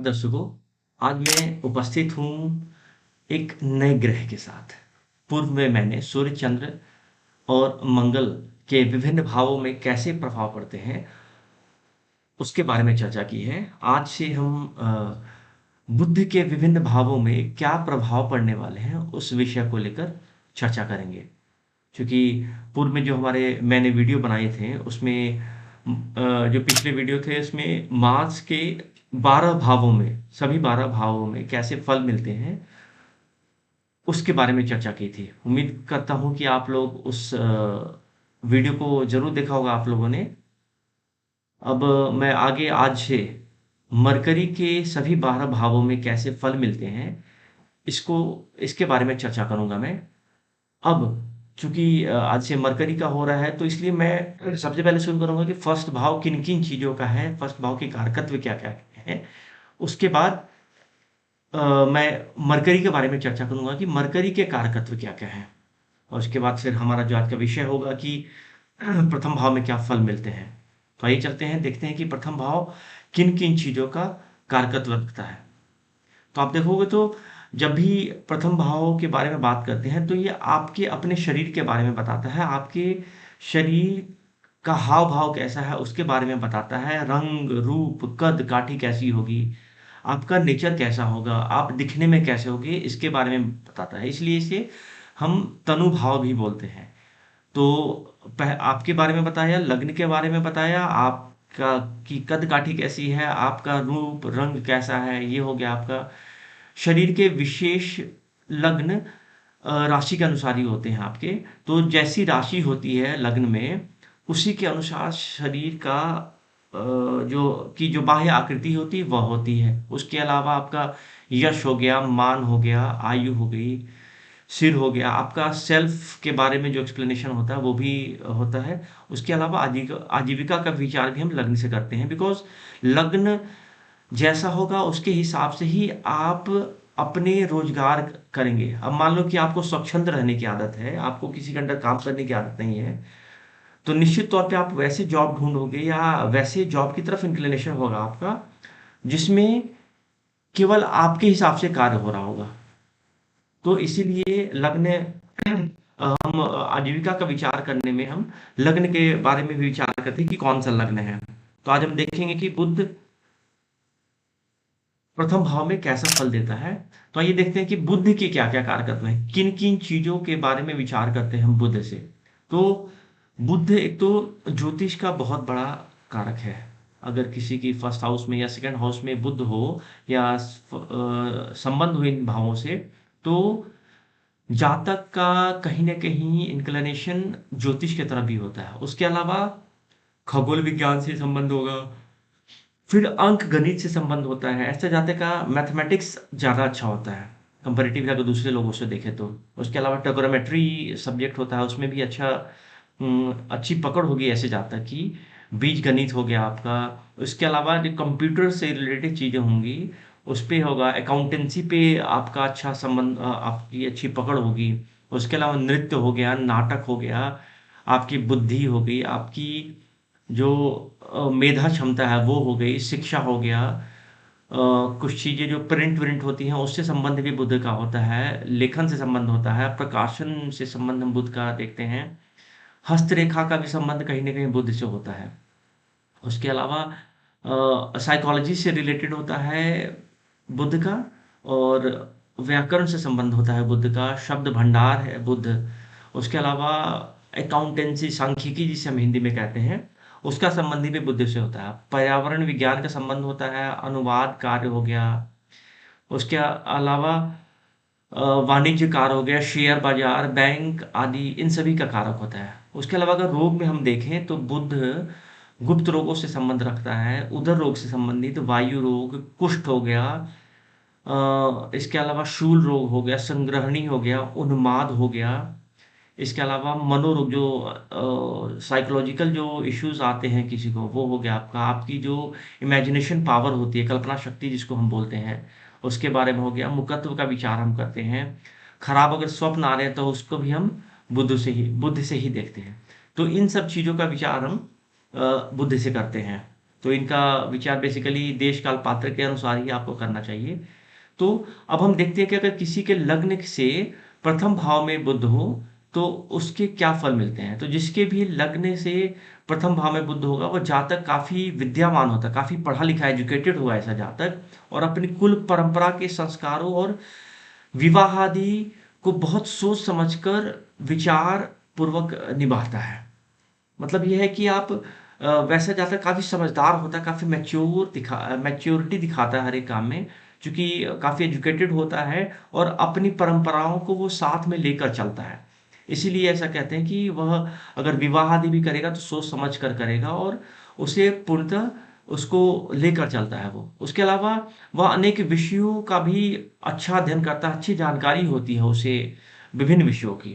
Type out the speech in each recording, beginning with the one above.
दर्शकों, आज मैं उपस्थित हूँ एक नए ग्रह के साथ। पूर्व में मैंने सूर्य, चंद्र और मंगल के विभिन्न भावों में कैसे प्रभाव पड़ते हैं, उसके बारे में चर्चा की है। आज से हम बुध के विभिन्न भावों में क्या प्रभाव पड़ने वाले हैं, उस विषय को लेकर चर्चा करेंगे। क्योंकि पूर्व में जो हमारे मैंने वीडियो बनाए थे उसमें जो पिछले वीडियो थे उसमें मार्स के 12 भावों में, सभी 12 भावों में कैसे फल मिलते हैं, उसके बारे में चर्चा की थी। उम्मीद करता हूँ कि आप लोग उस वीडियो को ज़रूर देखा होगा आप लोगों ने। अब मैं आगे आज से मरकरी के सभी 12 भावों में कैसे फल मिलते हैं, इसको इसके बारे में चर्चा करूँगा मैं। अब चूँकि आज से मरकरी का हो रहा है, तो इसलिए मैं सबसे पहले शुरू करूँगा कि फर्स्ट भाव किन-किन चीज़ों का है, फर्स्ट भाव के कारकत्व क्या-क्या हैं। उसके बाद मैं मरकरी के बारे में चर्चा करूँगा कि मरकरी के कारकत्व क्या-क्या हैं। और उसके बाद फिर हमारा जो आज का विषय होगा कि प्रथम भाव में क्या फल मिलते हैं। तो आइए चलते हैं, देखते हैं कि प्रथम भाव किन-किन चीज़ों का कारकत्व रखता है। तो आप देखोगे तो जब भी प्रथम भाव के बारे में बात करते हैं तो ये आपके अपने शरीर के बारे में बताता है, आपके शरीर का हाव भाव कैसा है उसके बारे में बताता है, रंग रूप कद काठी कैसी होगी, आपका नेचर कैसा होगा, आप दिखने में कैसे होगे, इसके बारे में बताता है। इसलिए इसे हम तनु भाव भी बोलते हैं। तो आपके बारे में बताया, लग्न के बारे में बताया, आपका की कद काठी कैसी है, आपका रूप रंग कैसा है, ये हो गया आपका शरीर के विशेष लग्न। राशि के अनुसार ही होते हैं आपके। तो जैसी राशि होती है लग्न में, उसी के अनुसार शरीर का जो बाह्य आकृति होती है वह होती है। उसके अलावा आपका यश हो गया, मान हो गया, आयु हो गई, सिर हो गया, आपका सेल्फ के बारे में जो एक्सप्लेनेशन होता है वो भी होता है। उसके अलावा आजीविका का विचार भी हम लग्न से करते हैं, बिकॉज़ लग्न जैसा होगा उसके हिसाब से ही आप अपने रोजगार करेंगे। अब मान लो कि आपको स्वच्छंद रहने की आदत है, आपको किसी के अंडर काम करने की आदत नहीं है, तो निश्चित तौर पे आप वैसे जॉब ढूंढोगे या वैसे जॉब की तरफ इंक्लिनेशन होगा आपका, जिसमें केवल आपके हिसाब से कार्य हो रहा होगा। तो इसीलिए लग्न हम आजीविका का विचार करने में हम लग्न के बारे में भी विचार करते हैं कि कौन सा लग्न है। तो आज हम देखेंगे कि बुध प्रथम भाव में कैसा फल देता है। तो आइए देखते हैं कि बुध के क्या-क्या कारकत्व हैं, किन-किन चीज़ों के बारे में विचार करते हैं हम बुध से। तो बुध एक तो ज्योतिष का बहुत बड़ा कारक है। अगर किसी की फर्स्ट हाउस में या सेकंड हाउस में बुध हो या संबंध हो इन भावों से, तो जातक का कहीं न कहीं इंक्लिनेशन ज्योतिष की तरफ भी होता है। उसके अलावा खगोल विज्ञान से संबंध होगा, फिर अंक गणित से संबंध होता है। ऐसे जातक का मैथमेटिक्स ज़्यादा अच्छा होता है, कंपैरेटिवली अगर दूसरे लोगों से देखें तो। उसके अलावा ट्रिगोनोमेट्री सब्जेक्ट होता है, उसमें भी अच्छी पकड़ होगी ऐसे जातक की। बीज गणित हो गया आपका। उसके अलावा जो कंप्यूटर से रिलेटेड चीज़ें होंगी, उस पे होगा। अकाउंटेंसी पे आपका अच्छा संबंध, आपकी अच्छी पकड़ होगी। उसके अलावा नृत्य हो गया, नाटक हो गया, आपकी बुद्धि हो गई, आपकी जो मेधा क्षमता है वो हो गई, शिक्षा हो गया। कुछ चीज़ें जो प्रिंट-विंट होती हैं उससे संबंध भी बुध का होता है, लेखन से संबंध होता है, प्रकाशन से संबंध हम बुध का देखते हैं। हस्तरेखा का भी संबंध कहीं न कहीं बुध से होता है। उसके अलावा साइकोलॉजी से रिलेटेड होता है बुध का, और व्याकरण से संबंध होता है बुध का, शब्द भंडार है बुध। उसके अलावा अकाउंटेंसी, सांख्यिकी जिसे हम हिंदी में कहते हैं, उसका संबंध भी बुध से होता है। पर्यावरण विज्ञान का संबंध होता है, अनुवाद कार्य हो गया। उसके अलावा वाणिज्य कारक हो गया, शेयर बाजार, बैंक आदि, इन सभी का कारक होता है। उसके अलावा अगर रोग में हम देखें तो बुध गुप्त रोगों से संबंध रखता है, उदर रोग से संबंधित वायु रोग, कुष्ठ हो गया, इसके अलावा शूल रोग हो गया, संग्रहणी हो गया, उन्माद हो गया। इसके अलावा मनोरोग जो साइकोलॉजिकल जो इश्यूज आते हैं किसी को, वो हो गया आपका। आपकी जो इमेजिनेशन पावर होती है, कल्पना शक्ति जिसको हम बोलते हैं, उसके बारे में हो गया। मुकत्व का विचार हम करते हैं। खराब अगर स्वप्न आ रहे हैं तो उसको भी हम बुध से ही देखते हैं। तो इन सब चीज़ों का विचार हम बुध से करते हैं। तो इनका विचार बेसिकली देश काल पात्र के अनुसार ही आपको करना चाहिए। तो अब हम देखते हैं कि अगर किसी के लग्न से प्रथम भाव में बुध हो तो उसके क्या फल मिलते हैं। तो जिसके भी लग्न से प्रथम भाव में बुध होगा वो जातक काफी विद्यावान होता है, काफी पढ़ा लिखा एजुकेटेड हुआ ऐसा जातक, और अपनी कुल परंपरा के संस्कारों और विवाह आदि को बहुत सोच समझकर विचार पूर्वक निभाता है। मतलब ये है कि आप वैसा जातक काफी समझदार होता है, काफी मैच्योरिटी दिखाता है हर एक काम में, क्योंकि काफी एजुकेटेड होता है और अपनी परंपराओं को वो साथ में लेकर चलता है। इसीलिए ऐसा कहते हैं कि वह अगर विवाह आदि भी करेगा तो सोच समझ कर करेगा और उसे पूर्णतः उसको लेकर चलता है वो। उसके अलावा वह अनेक विषयों का भी अच्छा अध्ययन करता है, अच्छी जानकारी होती है उसे विभिन्न विषयों की।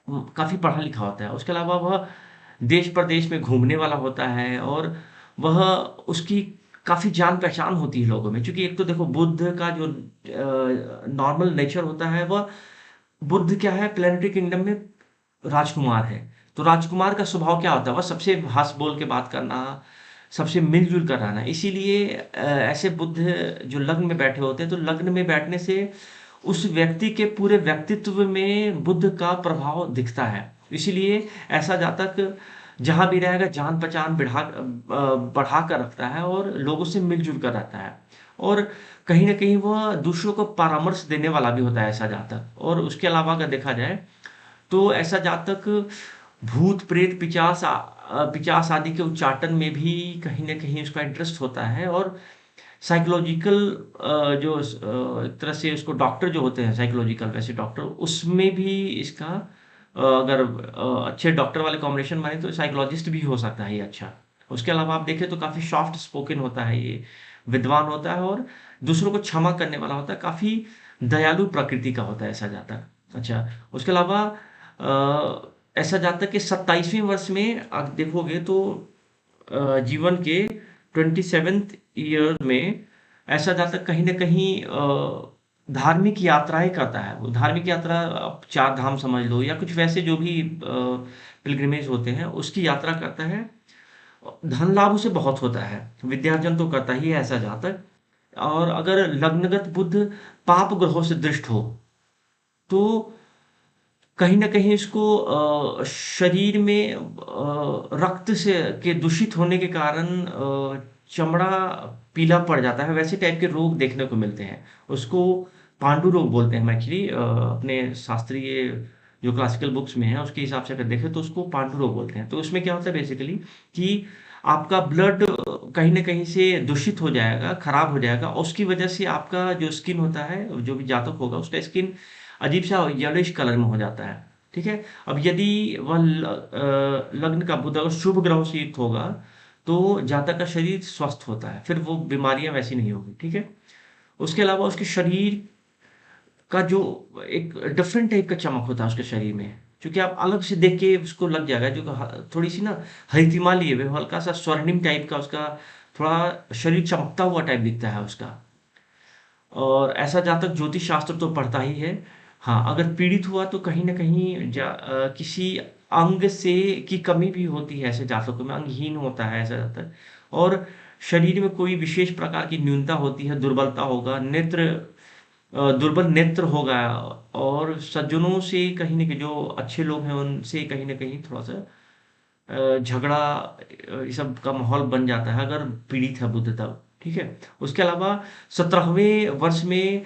काफ़ी पढ़ा लिखा होता है। उसके अलावा वह देश प्रदेश में घूमने वाला होता है और वह उसकी काफ़ी जान-पहचान होती है लोगों में। क्योंकि एक तो देखो बुध का जो नॉर्मल नेचर होता है वह बुध क्या है प्लैनेटरी किंगडम में राजकुमार है। तो राजकुमार का स्वभाव क्या होता है? वह सबसे हँस बोल के बात करना, सबसे मिल-जुल कर रहना। इसीलिए ऐसे बुध जो लग्न में बैठे होते हैं, तो लग्न में बैठने से उस व्यक्ति के पूरे व्यक्तित्व में बुध का प्रभाव दिखता है। इसीलिए ऐसा जातक जहाँ भी रहेगा जान-पहचान बढ़ा कर रखता है और लोगों से मिल-जुल कर रहता है। और कहीं न कहीं वह दूसरों को परामर्श देने वाला भी होता है ऐसा जातक। और उसके अलावा अगर देखा जाए तो ऐसा जातक भूत, प्रेत, पिशाच आदि के उच्चाटन में भी कहीं न कहीं उसका इंटरेस्ट होता है और साइकोलॉजिकल एक तरह से उसको डॉक्टर जो होते हैं साइकोलॉजिकल वैसे डॉक्टर उसमें भी इसका अगर अच्छे डॉक्टर वाले कॉम्बिनेशन माने तो साइकोलॉजिस्ट भी हो सकता है ये अच्छा। उसके अलावा आप देखें तो काफ़ी सॉफ्ट स्पोकन होता है ये, विद्वान होता है और दूसरों को क्षमा करने वाला होता है, काफ़ी दयालु प्रकृति का होता है ऐसा जातक। अच्छा, उसके अलावा ऐसा जातक कि 27वें वर्ष में आप देखोगे तो जीवन के 27th ईयर में ऐसा जातक कहीं न कहीं धार्मिक यात्राएँ करता है। वो धार्मिक यात्रा आप 4 धाम समझ लो या कुछ वैसे जो भी पिलग्रिमेज होते हैं, उसकी यात्रा करता है। धन लाभ उसे बहुत होता है, विद्यार्जन तो करता ही है ऐसा जातक। और अगर लग्नगत बुध पाप ग्रहों से दृष्ट हो, तो कहीं न कहीं इसको शरीर में रक्त से के दूषित होने के कारण चमड़ा पीला पड़ जाता है, वैसे टाइप के रोग देखने को मिलते हैं। उसको पांडु रोग बोलते हैं हम एक्चुअली अपने शास्त्रीय जो क्लासिकल बुक्स में है, उसके हिसाब से अगर देखें तो उसको पांडु रोग बोलते हैं। तो उसमें क्या होता है बेसिकली कि आपका ब्लड कहीं न कहीं से दूषित हो जाएगा, खराब हो जाएगा और उसकी वजह से आपका जो स्किन होता है, जो भी जातक होगा उसका स्किन अजीब-सा येलोइश कलर में हो जाता है, ठीक है? अब यदि वह लग्न का बुध अगर शुभ ग्रहों से युक्त होगा, तो जातक का शरीर स्वस्थ होता है, फिर वो बीमारियाँ वैसी नहीं होगी, ठीक है? उसके अलावा उसके शरीर का जो एक डिफरेंट टाइप का चमक होता है उसके शरीर में, क्योंकि आप अलग से देख के उसको लग जाएगा जो थोड़ी-सी ना हरितिमा लिए हुए हल्का-सा स्वर्णिम टाइप का उसका थोड़ा शरीर चमकता हुआ टाइप दिखता है उसका। और ऐसा जातक ज्योतिष शास्त्र तो पढ़ता ही है। हाँ, अगर पीड़ित हुआ तो कहीं न कहीं किसी अंग से की कमी भी होती है ऐसे जातकों में, अंगहीन होता है ऐसा जातक और शरीर में कोई विशेष प्रकार की न्यूनता होती है, दुर्बलता होगा, दुर्बल नेत्र होगा और सज्जनों से कहीं न कहीं जो अच्छे लोग हैं उनसे कहीं न कहीं थोड़ा-सा झगड़ा ये सब का माहौल बन जाता है अगर पीड़ित है बुध तब, ठीक है? उसके अलावा 17वें वर्ष में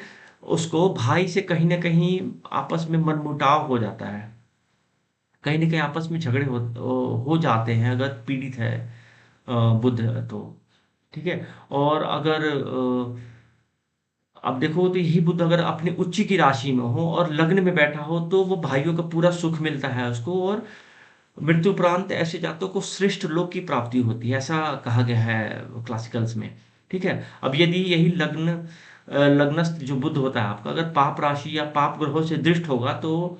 उसको भाई से कहीं न कहीं आपस में मनमुटाव हो जाता है। कहीं न कहीं आपस में झगड़े हो जाते हैं अगर पीड़ित है बुध तो, ठीक है? और अगर अब देखो तो यही बुध अगर अपनी उच्च की राशि में हो और लग्न में बैठा हो तो वो भाइयों का पूरा सुख मिलता है उसको और मृत्यु उपरांत ऐसे जातकों को श्रेष्ठ लोक की प्राप्ति होती है, ऐसा कहा गया है क्लासिकल्स में, ठीक है? अब यदि यही लग्नस्थ जो बुध होता है आपका, अगर पाप राशि या पाप ग्रहों से दृष्ट होगा, तो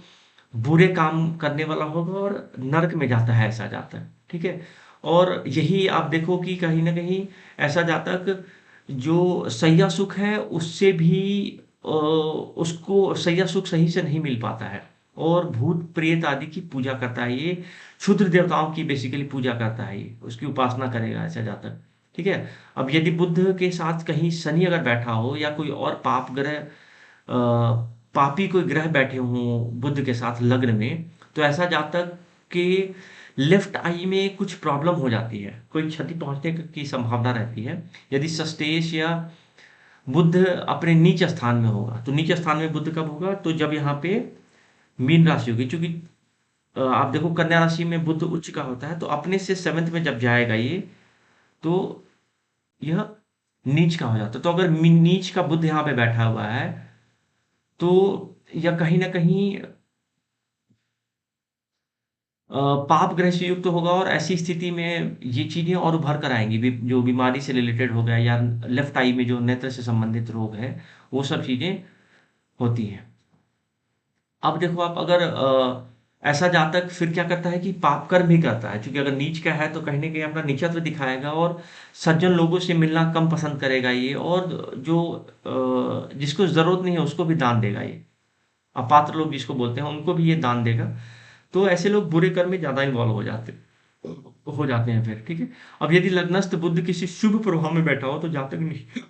बुरे काम करने वाला होगा और नरक में जाता है ऐसा जातक, ठीक है? और यही आप देखो कि कहीं न कहीं ऐसा जातक जो शैया सुख है, उससे भी उसको शैया सुख सही से नहीं मिल पाता है और भूत-प्रेत आदि की पूजा करता है ये। क्षुद्र देवताओं की बेसिकली पूजा करता है ये, उसकी उपासना करेगा ऐसा जातक। ठीक है? अब यदि बुध के साथ कहीं शनि अगर बैठा हो या कोई और पाप ग्रह पापी कोई ग्रह बैठे हों बुध के साथ लग्न में, तो ऐसा जातक के लेफ्ट आई में कुछ प्रॉब्लम हो जाती है, कोई क्षति पहुँचने की संभावना रहती है। यदि सष्टेश या बुध अपने नीच स्थान में होगा, तो नीच स्थान में बुध कब होगा? तो जब यहाँ पे मीन राशि होगी, चूँकि आप देखो कन्या राशि में बुध उच्च का होता है, तो अपने से 7th में जब जाएगा ये, तो यह नीच का हो जाता है। तो अगर नीच का बुध यहाँ पे बैठा हुआ है, तो या कहीं न कहीं पाप ग्रह से युक्त होगा और ऐसी स्थिति में ये चीज़ें और उभर कर आएँगी। जो बीमारी से रिलेटेड हो गया या लेफ्ट आई में जो नेत्र से संबंधित रोग है, वो सब चीज़ें होती हैं। अब देखो आप अगर ऐसा जातक फिर क्या करता है कि पाप कर्म भी करता है, क्योंकि अगर नीच का है तो कहीं न कहीं अपना नीचत्व दिखाएगा और सज्जन लोगों से मिलना कम पसंद करेगा ये, और जो जिसको ज़रूरत नहीं है उसको भी दान देगा ये। अपात्र लोग जिसको बोलते हैं उनको भी ये दान देगा। तो ऐसे लोग बुरे कर्म में ज़्यादा इन्वॉल्व हो जाते हैं फिर, ठीक है? अब यदि लग्नस्थ बुध किसी शुभ प्रभाव में बैठा हो तो जातक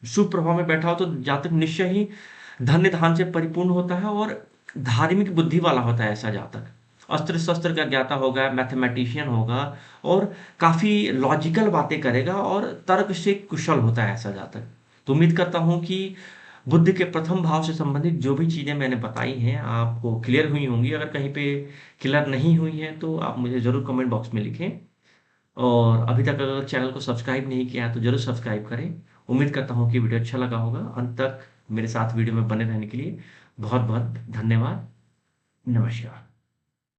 शुभ प्रभाव में बैठा हो तो जातक निश्चय ही धन्य धान से परिपूर्ण होता है और धार्मिक बुद्धि वाला होता है ऐसा जातक। अस्त्र शस्त्र का ज्ञाता होगा, मैथमेटिशियन होगा और काफी लॉजिकल बातें करेगा और तर्क से कुशल होता है ऐसा जातक। तो उम्मीद करता हूं कि बुद्ध के प्रथम भाव से संबंधित जो भी चीजें मैंने बताई हैं आपको क्लियर हुई होंगी। अगर कहीं पे क्लियर नहीं हुई हैं तो आप मुझे जरूर कमेंट बॉक्स में लिखें, और अभी तक अगर चैनल को सब्सक्राइब नहीं किया है तो ज़रूर सब्सक्राइब करें। उम्मीद करता हूँ कि वीडियो अच्छा लगा होगा। अंत तक मेरे साथ वीडियो में बने रहने के लिए बहुत-बहुत धन्यवाद। नमस्कार।